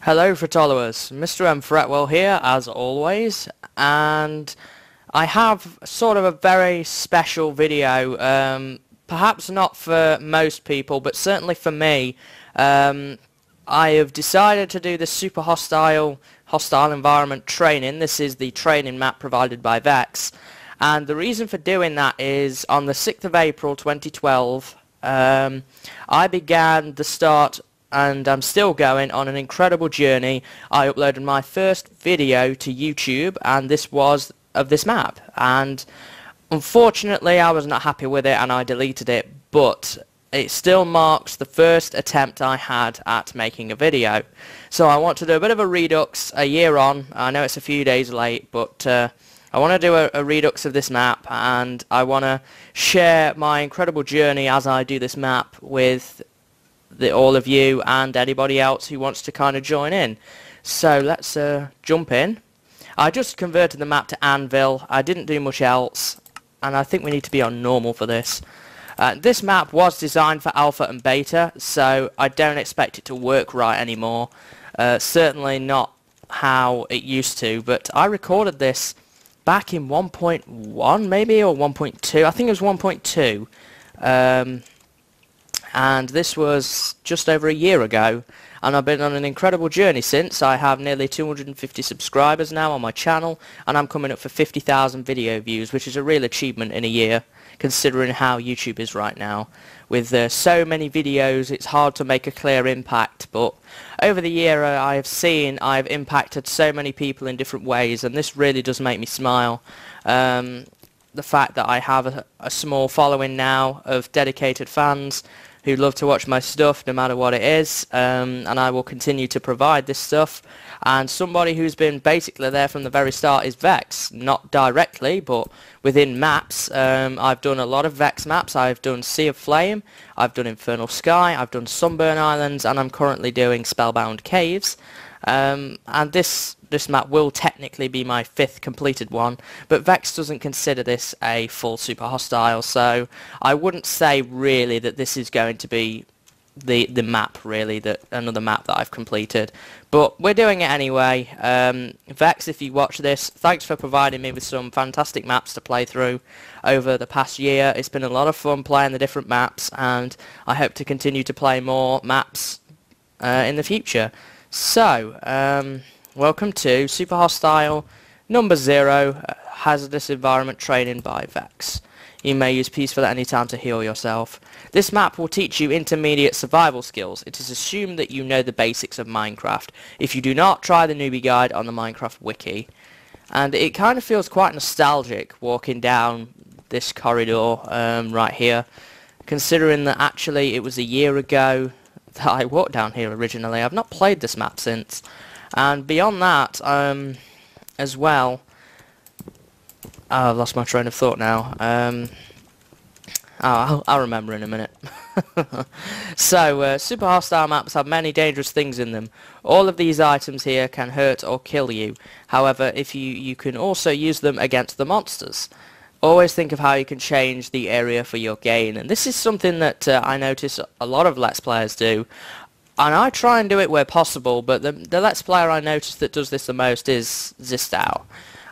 Hello followers, Mr. M. Fretwell here as always, and I have sort of a very special video, perhaps not for most people but certainly for me. I have decided to do the super hostile environment training. This is the training map provided by Vechs, and the reason for doing that is on the 6th of April 2012 I began the start, and I'm still going on an incredible journey. I uploaded my first video to YouTube, and this was of this map, and unfortunately I was not happy with it and I deleted it, but it still marks the first attempt I had at making a video. So I want to do a bit of a redux a year on. I know it's a few days late, but I want to do a redux of this map, and I want to share my incredible journey as I do this map with all of you and anybody else who wants to kind of join in. So let's jump in. I just converted the map to Anvil. I didn't do much else, and I think we need to be on normal for this. This map was designed for alpha and beta, so I don't expect it to work right anymore. Certainly not how it used to, but I recorded this back in 1.1 maybe, or 1.2. I think it was 1.2. And this was just over a year ago, and I've been on an incredible journey since. I have nearly 250 subscribers now on my channel, and I'm coming up for 50,000 video views, which is a real achievement in a year, considering how YouTube is right now. With so many videos, it's hard to make a clear impact, but over the year I have seen I've impacted so many people in different ways, and this really does make me smile. The fact that I have a small following now of dedicated fans who love to watch my stuff no matter what it is, and I will continue to provide this stuff. And somebody who's been basically there from the very start is Vechs. Not directly, but within maps. I've done a lot of Vechs maps. I've done Sea of Flame, I've done Infernal Sky, I've done Sunburn Islands, and I'm currently doing Spellbound Caves. And this map will technically be my 5th completed one, but Vechs doesn't consider this a full super hostile, so I wouldn't say really that this is going to be the map, really, another map that I've completed. But we're doing it anyway. Vechs, if you watch this, thanks for providing me with some fantastic maps to play through over the past year. It's been a lot of fun playing the different maps, and I hope to continue to play more maps in the future. So, welcome to Super Hostile number 0, Hazardous Environment Training by Vechs. You may use peaceful at any time to heal yourself. This map will teach you intermediate survival skills. It is assumed that you know the basics of Minecraft. If you do not, try the newbie guide on the Minecraft wiki. And it kind of feels quite nostalgic walking down this corridor right here, considering that actually it was a year ago that I walked down here originally. I've not played this map since. And beyond that, as well, I've lost my train of thought now. I'll remember in a minute. So, super hostile maps have many dangerous things in them. All of these items here can hurt or kill you. However, if you can also use them against the monsters. Always think of how you can change the area for your gain, and this is something that I notice a lot of Let's Players do, and I try and do it where possible, but the Let's Player I notice that does this the most is Zistau,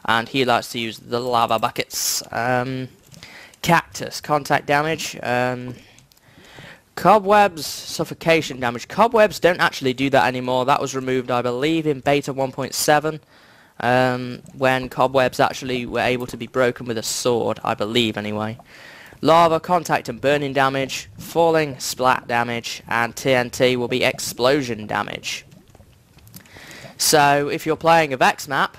and he likes to use the lava buckets. Cactus, contact damage, cobwebs, suffocation damage. Cobwebs don't actually do that anymore. That was removed, I believe, in beta 1.7. When cobwebs actually were able to be broken with a sword, I believe anyway. Lava, contact and burning damage, falling, splat damage, and TNT will be explosion damage. So if you're playing a Vechs map,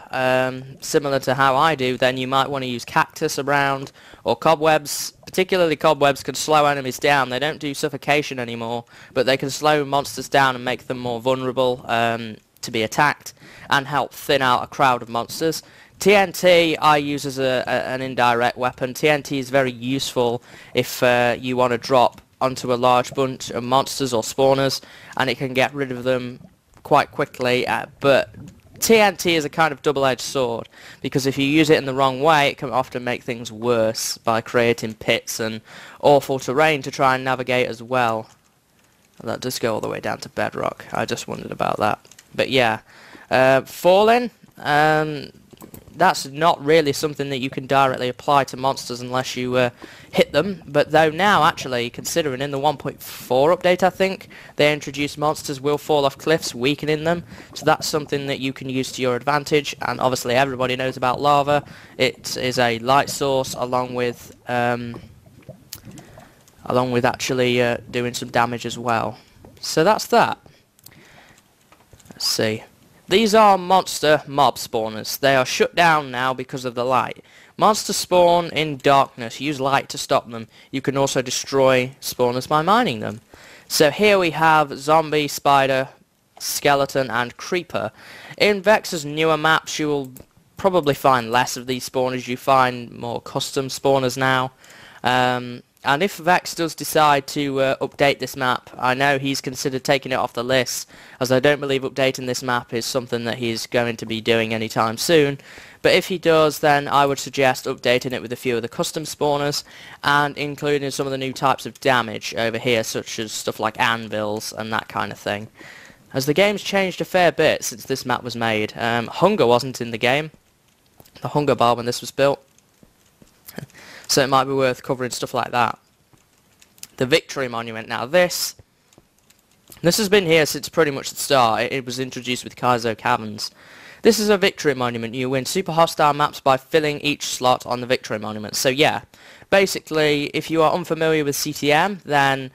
similar to how I do, then you might want to use cactus around, or cobwebs. Particularly cobwebs can slow enemies down. They don't do suffocation anymore, but they can slow monsters down and make them more vulnerable to be attacked, and help thin out a crowd of monsters. TNT I use as an indirect weapon. TNT is very useful if you want to drop onto a large bunch of monsters or spawners, and it can get rid of them quite quickly, but TNT is a kind of double-edged sword, because if you use it in the wrong way, it can often make things worse by creating pits and awful terrain to try and navigate as well. That does go all the way down to bedrock. I just wondered about that. But yeah, falling, that's not really something that you can directly apply to monsters unless you hit them. But though now, actually, considering in the 1.4 update, I think, they introduced monsters will fall off cliffs, weakening them. So that's something that you can use to your advantage. And obviously everybody knows about lava. It is a light source along with actually doing some damage as well. So that's that. Let's see. These are monster mob spawners. They are shut down now because of the light. Monsters spawn in darkness. Use light to stop them. You can also destroy spawners by mining them. So here we have zombie, spider, skeleton and creeper. In Vechs's newer maps you will probably find less of these spawners. You find more custom spawners now. And if Vechs does decide to update this map, I know he's considered taking it off the list, as I don't believe updating this map is something that he's going to be doing anytime soon. But if he does, then I would suggest updating it with a few of the custom spawners, and including some of the new types of damage over here, such as stuff like anvils and that kind of thing. As the game's changed a fair bit since this map was made. Hunger wasn't in the game, the hunger bar, when this was built. So it might be worth covering stuff like that. The Victory Monument. Now this has been here since pretty much the start. It was introduced with Kaizo Caverns. This is a Victory Monument. You win super hostile maps by filling each slot on the Victory Monument. So yeah, basically if you are unfamiliar with CTM, then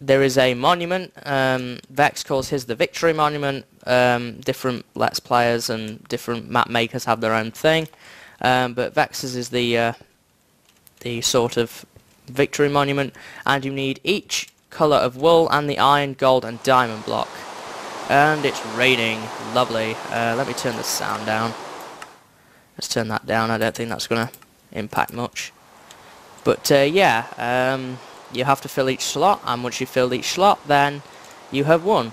there is a monument. Vechs calls his the Victory Monument. Different Let's Players and different map makers have their own thing. But Vechs's is the sort of Victory Monument, and you need each colour of wool and the iron, gold and diamond block. And it's raining. Lovely. Let me turn the sound down. Let's turn that down. I don't think that's going to impact much. But yeah, you have to fill each slot, and once you fill each slot, then you have won.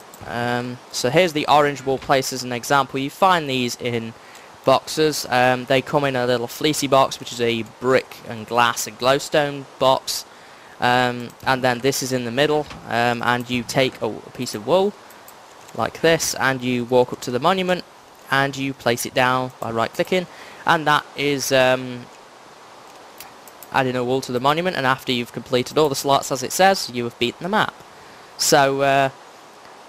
So here's the orange wool place as an example. You find these in boxes. They come in a little fleecy box, which is a brick and glass and glowstone box, and then this is in the middle, and you take a piece of wool like this, and you walk up to the monument and you place it down by right clicking, and that is adding a wool to the monument. And after you've completed all the slots, as it says, you have beaten the map. So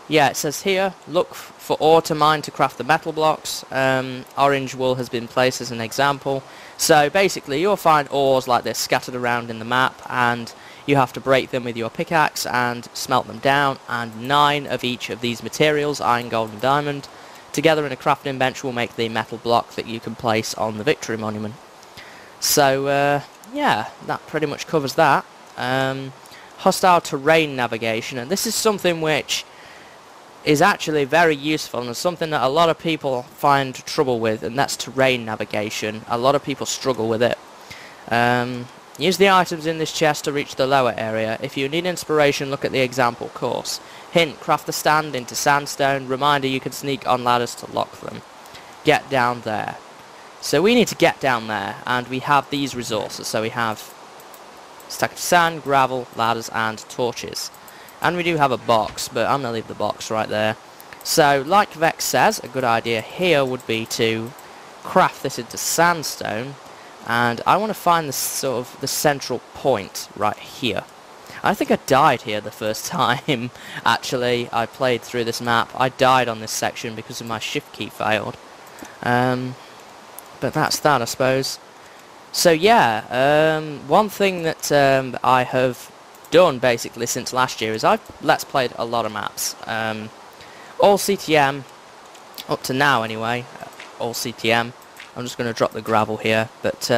yeah, it says here, look for ore to mine to craft the metal blocks. Orange wool has been placed as an example. So basically you'll find ores like this scattered around in the map, and you have to break them with your pickaxe and smelt them down, and 9 of each of these materials, iron, gold and diamond, together in a crafting bench will make the metal block that you can place on the Victory Monument. So yeah, that pretty much covers that. Hostile terrain navigation, and this is something which is actually very useful and something that a lot of people find trouble with, and that's terrain navigation. A lot of people struggle with it. Use the items in this chest to reach the lower area. If you need inspiration, look at the example course. Hint, craft the stand into sandstone. Reminder, you can sneak on ladders to lock them. Get down there. So we need to get down there, and we have these resources. So we have a stack of sand, gravel, ladders and torches. And we do have a box, but I'm going to leave the box right there. So, like Vechs says, a good idea here would be to craft this into sandstone. And I want to find this sort of the central point right here. I think I died here the first time, actually, I played through this map. I died on this section because of my shift key failed. But that's that, I suppose. So yeah, one thing that I have done basically since last year is I've Let's Played a lot of maps. All CTM, up to now anyway, all CTM. I'm just going to drop the gravel here, but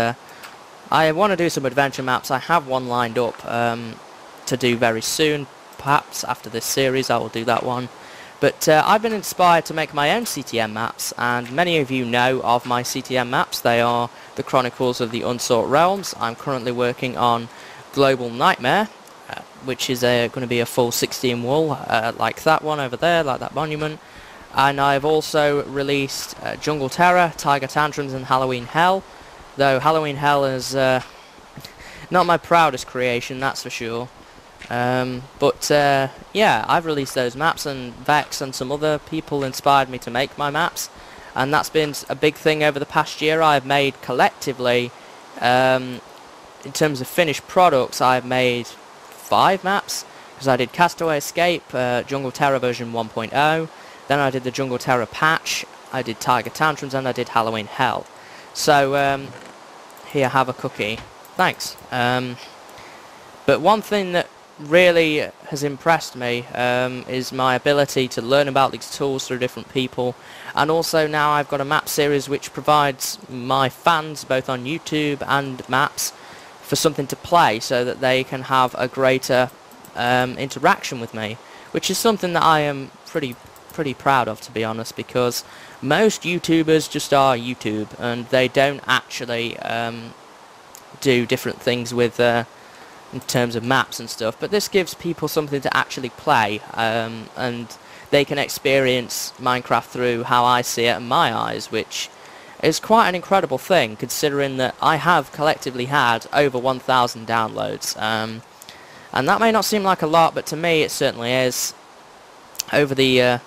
I want to do some adventure maps. I have one lined up to do very soon, perhaps after this series I will do that one. But I've been inspired to make my own CTM maps, and many of you know of my CTM maps. They are the Chronicles of the Unsought Realms. I'm currently working on Global Nightmare, which is going to be a full 16 wool, like that one over there, like that monument. And I've also released Jungle Terror, Tiger Tantrums and Halloween Hell, though Halloween Hell is not my proudest creation, that's for sure. Yeah, I've released those maps, and Vechs and some other people inspired me to make my maps, and that's been a big thing over the past year. I've made collectively, in terms of finished products, I've made 5 maps, because I did Castaway Escape, Jungle Terror version 1.0, then I did the Jungle Terror patch, I did Tiger Tantrums, and I did Halloween Hell. So, here, have a cookie. Thanks. But one thing that really has impressed me is my ability to learn about these tools through different people, and also now I've got a map series which provides my fans, both on YouTube and maps, for something to play so that they can have a greater interaction with me, which is something that I am pretty proud of, to be honest, because most YouTubers just are YouTube and they don't actually do different things with in terms of maps and stuff, but this gives people something to actually play, and they can experience Minecraft through how I see it and my eyes, which is quite an incredible thing, considering that I have collectively had over 1,000 downloads, and that may not seem like a lot, but to me it certainly is. Over the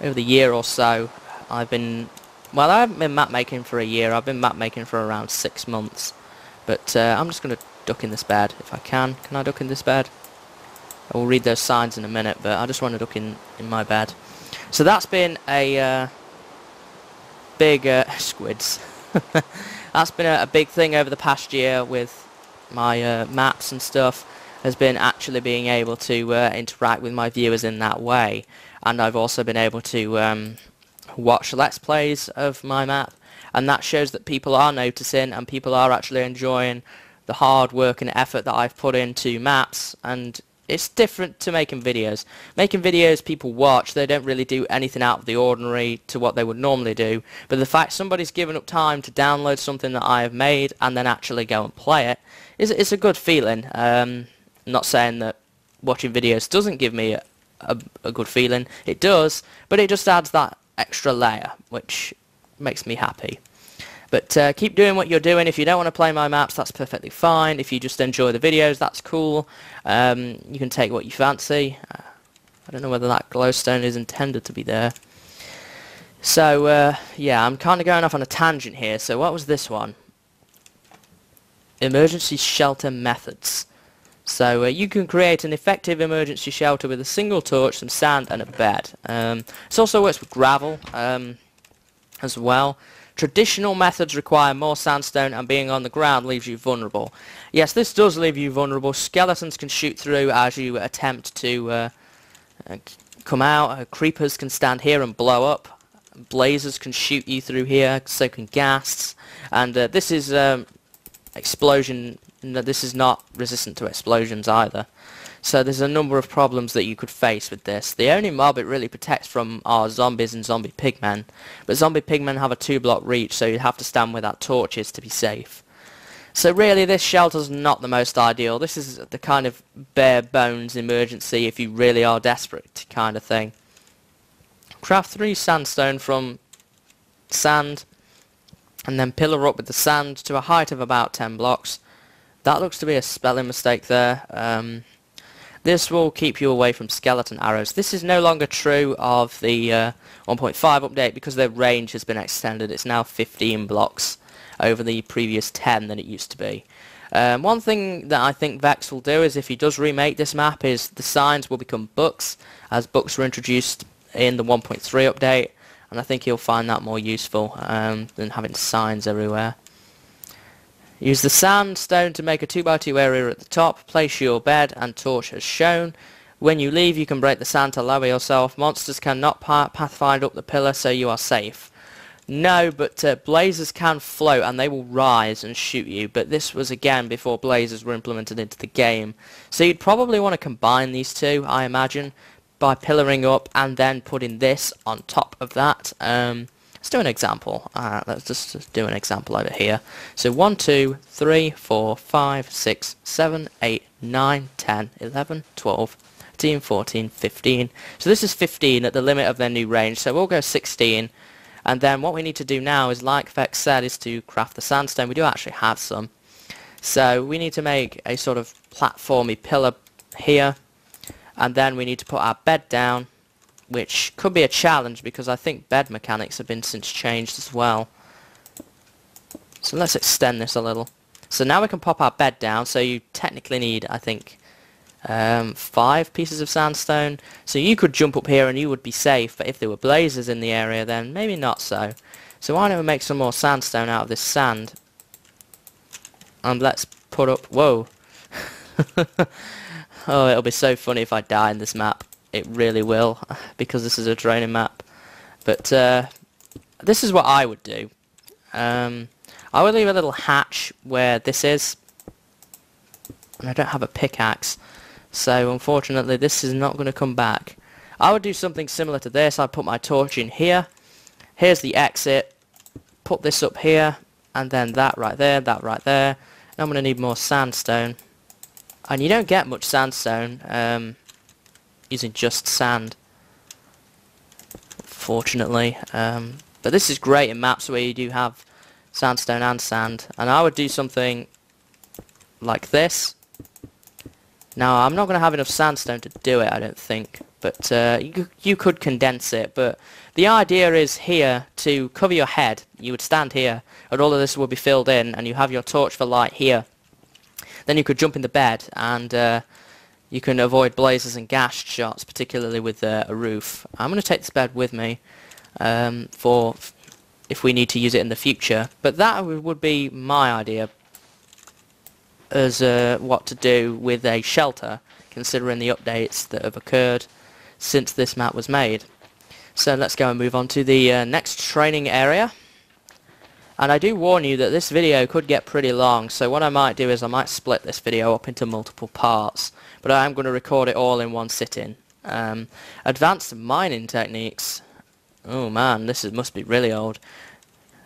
year or so, I haven't been map making for a year, I've been map making for around 6 months, but I'm just going to duck in this bed if I can. Can I duck in this bed? I will read those signs in a minute, but I just want to duck in my bed. So that's been a big squids. That's been a big thing over the past year with my maps and stuff, has been actually being able to interact with my viewers in that way, and I've also been able to watch let's plays of my map, and that shows that people are noticing and people are actually enjoying the hard work and effort that I've put into maps. And it's different to making videos. Making videos people watch, they don't really do anything out of the ordinary to what they would normally do, but the fact somebody's given up time to download something that I have made and then actually go and play it, it's a good feeling. Not saying that watching videos doesn't give me a good feeling, it does, but it just adds that extra layer, which makes me happy. But keep doing what you're doing. If you don't want to play my maps, that's perfectly fine. If you just enjoy the videos, that's cool. You can take what you fancy. I don't know whether that glowstone is intended to be there. So, yeah, I'm kind of going off on a tangent here. So what was this one? Emergency shelter methods. So you can create an effective emergency shelter with a single torch, some sand, and a bed. This also works with gravel as well. Traditional methods require more sandstone, and being on the ground leaves you vulnerable. Yes, this does leave you vulnerable. Skeletons can shoot through as you attempt to come out. Creepers can stand here and blow up. Blazers can shoot you through here, so can ghasts. And this is explosion. No, this is not resistant to explosions either. So there's a number of problems that you could face with this. The only mob it really protects from are zombies and zombie pigmen. But zombie pigmen have a 2-block reach, so you have to stand where that torch is to be safe. So really this shelter's not the most ideal. This is the kind of bare bones emergency if you really are desperate kind of thing. Craft 3 sandstone from sand, and then pillar up with the sand to a height of about 10 blocks. That looks to be a spelling mistake there. This will keep you away from skeleton arrows. This is no longer true of the 1.5 update because their range has been extended. It's now 15 blocks over the previous 10 that it used to be. One thing that I think Vechs will do is, if he does remake this map, is the signs will become books, as books were introduced in the 1.3 update, and I think he'll find that more useful than having signs everywhere. Use the sandstone to make a 2x2 area at the top. Place your bed and torch as shown. When you leave, you can break the sand to lower yourself. Monsters cannot pathfind up the pillar, so you are safe. No, but blazers can float and they will rise and shoot you, but this was again before blazers were implemented into the game. So you'd probably want to combine these two, I imagine, by pillaring up and then putting this on top of that. Let's do an example. Let's just do an example over here. So 1, 2, 3, 4, 5, 6, 7, 8, 9, 10, 11, 12, 13, 14, 15. So this is 15 at the limit of their new range, so we'll go 16. And then what we need to do now is, like Vechs said, is to craft the sandstone. We do actually have some. So we need to make a sort of platformy pillar here, and then we need to put our bed down, which could be a challenge because I think bed mechanics have been since changed as well. So let's extend this a little. So now we can pop our bed down, so you technically need, I think, 5 pieces of sandstone. So you could jump up here and you would be safe, but if there were blazes in the area then maybe not so. So why don't we make some more sandstone out of this sand? And let's put up... Whoa! Oh, it'll be so funny if I die in this map. It really will, because this is a training map. But this is what I would do. I would leave a little hatch where this is. And I don't have a pickaxe, so unfortunately this is not going to come back. I would do something similar to this. I'd put my torch in here. Here's the exit. Put this up here, and then that right there, that right there. And I'm going to need more sandstone. And you don't get much sandstone using just sand, fortunately. But this is great in maps where you do have sandstone and sand. And I would do something like this. Now, I'm not going to have enough sandstone to do it, I don't think. But you could condense it. But the idea is here to cover your head. You would stand here, and all of this will be filled in, and you have your torch for light here. Then you could jump in the bed, and you can avoid blazes and gashed shots, particularly with a roof. I'm going to take this bed with me for if we need to use it in the future. But that would be my idea as what to do with a shelter, considering the updates that have occurred since this map was made. So let's go and move on to the next training area. And I do warn you that this video could get pretty long, so what I might do is I might split this video up into multiple parts, but I am going to record it all in one sitting. Advanced mining techniques. Oh man, this must be really old.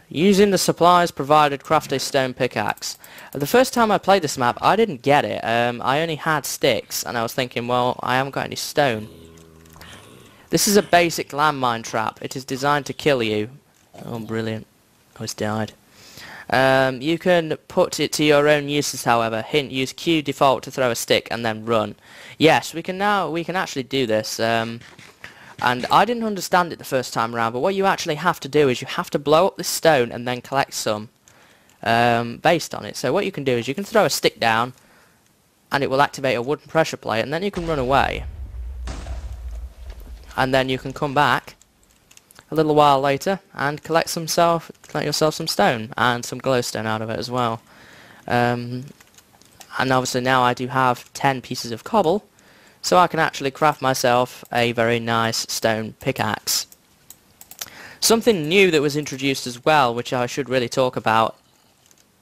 Using the supplies provided, craft a stone pickaxe. The first time I played this map, I didn't get it. I only had sticks, and I was thinking, well, I haven't got any stone. This is a basic landmine trap. It is designed to kill you. Oh, brilliant. I almost died. You can put it to your own uses, however. Hint, use Q default to throw a stick and then run. Yes, we can actually do this. And I didn't understand it the first time around, but what you actually have to do is you have to blow up this stone and then collect some based on it. So what you can do is you can throw a stick down and it will activate a wooden pressure plate, and then you can run away. And then you can come back a little while later and collect yourself some stone and some glowstone out of it as well. And obviously now I do have 10 pieces of cobble, so I can actually craft myself a very nice stone pickaxe. Something new that was introduced as well, which I should really talk about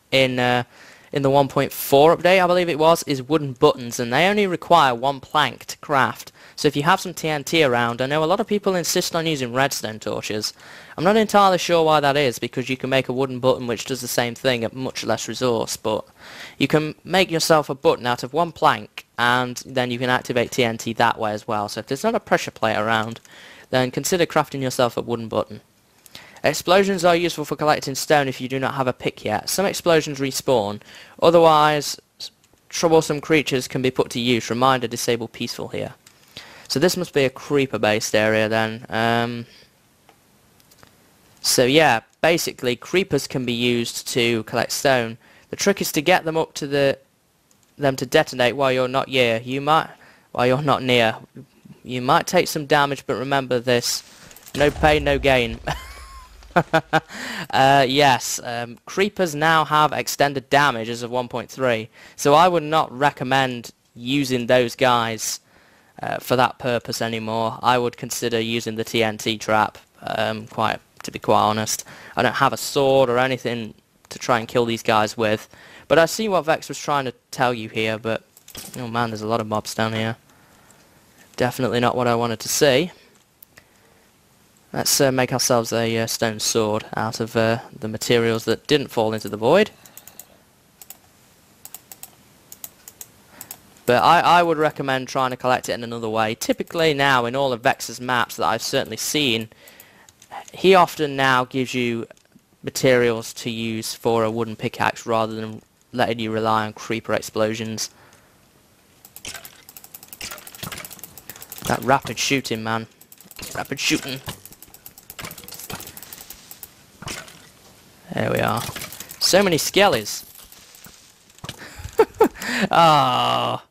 in the 1.4 update, I believe it was, is wooden buttons, and they only require 1 plank to craft. So if you have some TNT around, I know a lot of people insist on using redstone torches. I'm not entirely sure why that is, because you can make a wooden button which does the same thing at much less resource, but you can make yourself a button out of 1 plank, and then you can activate TNT that way as well. So if there's not a pressure plate around, then consider crafting yourself a wooden button. Explosions are useful for collecting stone if you do not have a pick yet. Some explosions respawn, otherwise troublesome creatures can be put to use. Reminder, disable peaceful here. So this must be a creeper based area then. So yeah, basically creepers can be used to collect stone. The trick is to get them up to them to detonate while you're not near. You might take some damage, but remember this: no pain, no gain. Yes, creepers now have extended damage as of 1.3, so I would not recommend using those guys for that purpose anymore. I would consider using the TNT trap, to be quite honest. I don't have a sword or anything to try and kill these guys with, but I see what Vechs was trying to tell you here, but oh man, there's a lot of mobs down here. Definitely not what I wanted to see. Let's make ourselves a stone sword out of the materials that didn't fall into the void. But I would recommend trying to collect it in another way. Typically now, in all of Vechs's maps that I've certainly seen, he often now gives you materials to use for a wooden pickaxe rather than letting you rely on creeper explosions. That rapid shooting, man. Rapid shooting. There we are. So many skellies. Ah.